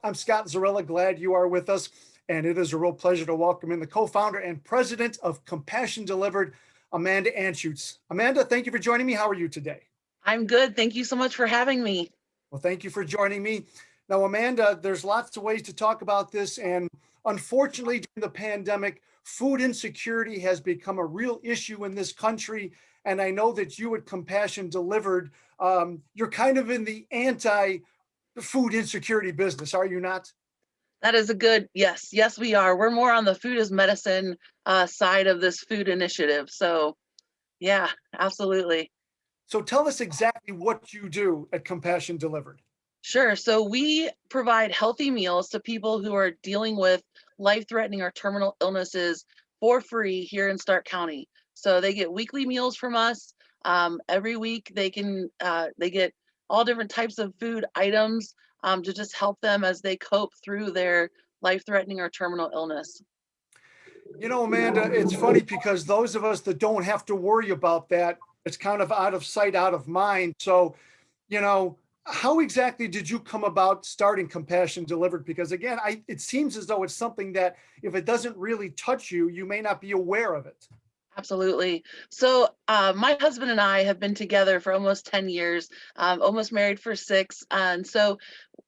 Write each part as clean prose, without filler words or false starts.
I'm Scott Zurilla. Glad you are with us. And it is a real pleasure to welcome in the co-founder and president of Compassion Delivered, Amanda Anschutz. Amanda, thank you for joining me. How are you today? I'm good. Thank you so much for having me. Well, thank you for joining me. Now, Amanda, there's lots of ways to talk about this. And unfortunately, during the pandemic, food insecurity has become a real issue in this country. And I know that you at Compassion Delivered, you're kind of in the anti-food insecurity business, are you not? That is a good, yes, yes, we are. We're more on the food as medicine side of this food initiative. So yeah, absolutely. So tell us exactly what you do at Compassion Delivered. Sure. So we provide healthy meals to people who are dealing with life-threatening or terminal illnesses for free here in Stark County. So they get weekly meals from us. Every week they get all different types of food items to just help them as they cope through their life-threatening or terminal illness. You know, Amanda, it's funny because those of us that don't have to worry about that, it's kind of out of sight, out of mind. So, you know, how exactly did you come about starting Compassion Delivered? Because again, it seems as though it's something that if it doesn't really touch you, you may not be aware of it. Absolutely. So, my husband and I have been together for almost 10 years, almost married for 6. And so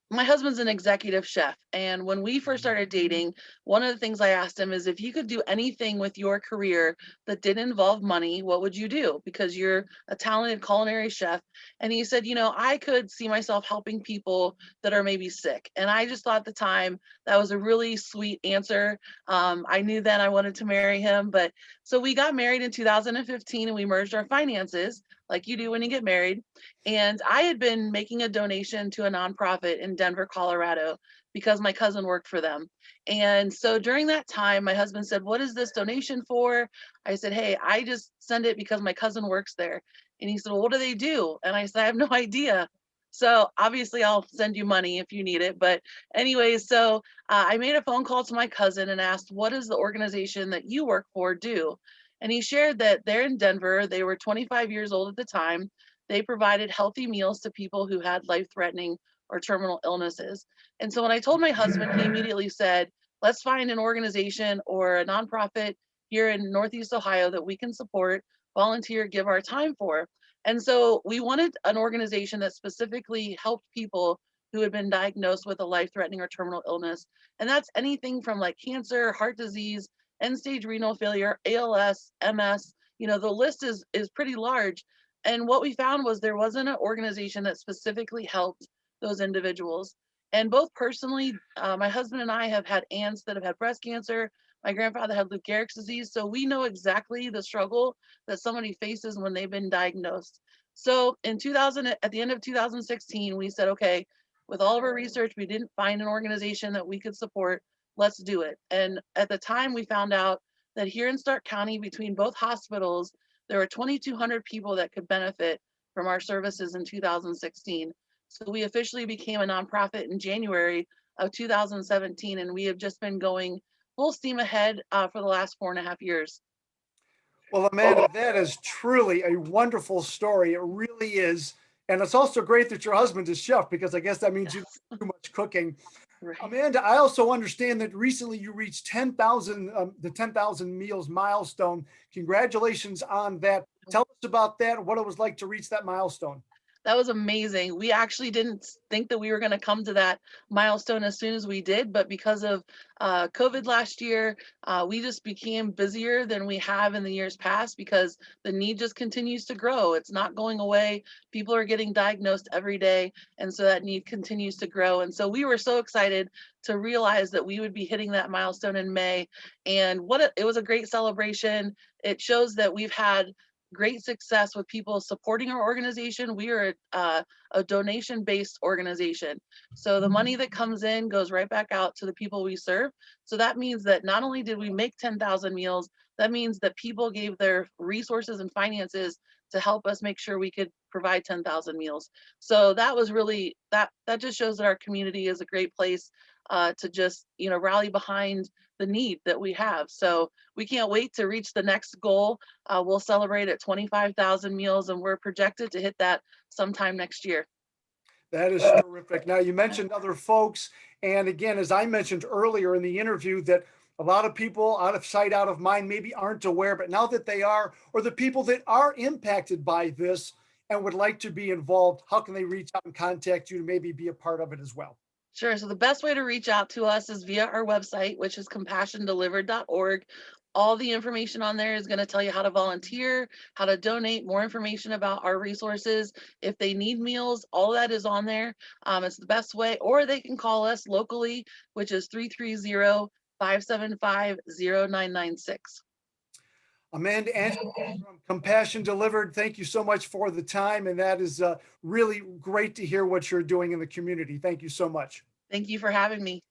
my husband's an executive chef, and when we first started dating, one of the things I asked him is, if you could do anything with your career that didn't involve money, what would you do? Because you're a talented culinary chef. And he said, I could see myself helping people that are maybe sick. And I just thought at the time that was a really sweet answer. I knew then I wanted to marry him, but so we got married in 2015 and we merged our finances like you do when you get married. And I had been making a donation to a nonprofit in Denver, Colorado, because my cousin worked for them. And so during that time, my husband said, "What is this donation for?" I said, "Hey, I just send it because my cousin works there." And he said, "Well, what do they do?" And I said, "I have no idea." So obviously I'll send you money if you need it. But anyways, so I made a phone call to my cousin and asked, "What does the organization that you work for do?" And he shared that they're in Denver. They were 25 years old at the time. They provided healthy meals to people who had life-threatening or terminal illnesses. And so when I told my husband, he immediately said, "Let's find an organization or a nonprofit here in Northeast Ohio that we can support, volunteer, give our time for." And so we wanted an organization that specifically helped people who had been diagnosed with a life-threatening or terminal illness. And that's anything from like cancer, heart disease, end-stage renal failure, ALS, MS. The list is pretty large. And what we found was there wasn't an organization that specifically helped those individuals. And both personally, my husband and I have had aunts that have had breast cancer. My grandfather had Lou Gehrig's disease. So we know exactly the struggle that somebody faces when they've been diagnosed. So in 2000, at the end of 2016, we said, okay, with all of our research, we didn't find an organization that we could support. Let's do it. And at the time, we found out that here in Stark County, between both hospitals, there were 2,200 people that could benefit from our services in 2016. So we officially became a nonprofit in January of 2017, and we have just been going full steam ahead for the last 4.5 years. Well, Amanda, that is truly a wonderful story. It really is. And it's also great that your husband is chef because I guess that means you Yes, don't do too much cooking. right. Amanda, I also understand that recently you reached 10,000, the 10,000 meals milestone. Congratulations on that. Tell us about that, what it was like to reach that milestone. That was amazing. We actually didn't think that we were going to come to that milestone as soon as we did, but because of COVID last year, we just became busier than we have in the years past because the need just continues to grow. It's not going away. People are getting diagnosed every day, and so that need continues to grow. And so we were so excited to realize that we would be hitting that milestone in May, and it was a great celebration. It shows that we've had great success with people supporting our organization. We are a donation-based organization. So the money that comes in goes right back out to the people we serve. So that means that not only did we make 10,000 meals, that means that people gave their resources and finances to help us make sure we could provide 10,000 meals. So that was really, that just shows that our community is a great place to just, rally behind the need that we have. So we can't wait to reach the next goal. We'll celebrate at 25,000 meals, and we're projected to hit that sometime next year. That is terrific. Now, you mentioned other folks. And again, as I mentioned earlier in the interview, that a lot of people out of sight, out of mind, maybe aren't aware, but now that they are, or the people that are impacted by this and would like to be involved, how can they reach out and contact you to maybe be a part of it as well? Sure. So the best way to reach out to us is via our website, which is compassiondelivered.org. All the information on there is going to tell you how to volunteer, how to donate, more information about our resources. If they need meals, all that is on there. It's the best way, or they can call us locally, which is 330-575-0996. Amanda Anschutz from Compassion Delivered, thank you so much for the time. And that is really great to hear what you're doing in the community. Thank you so much. Thank you for having me.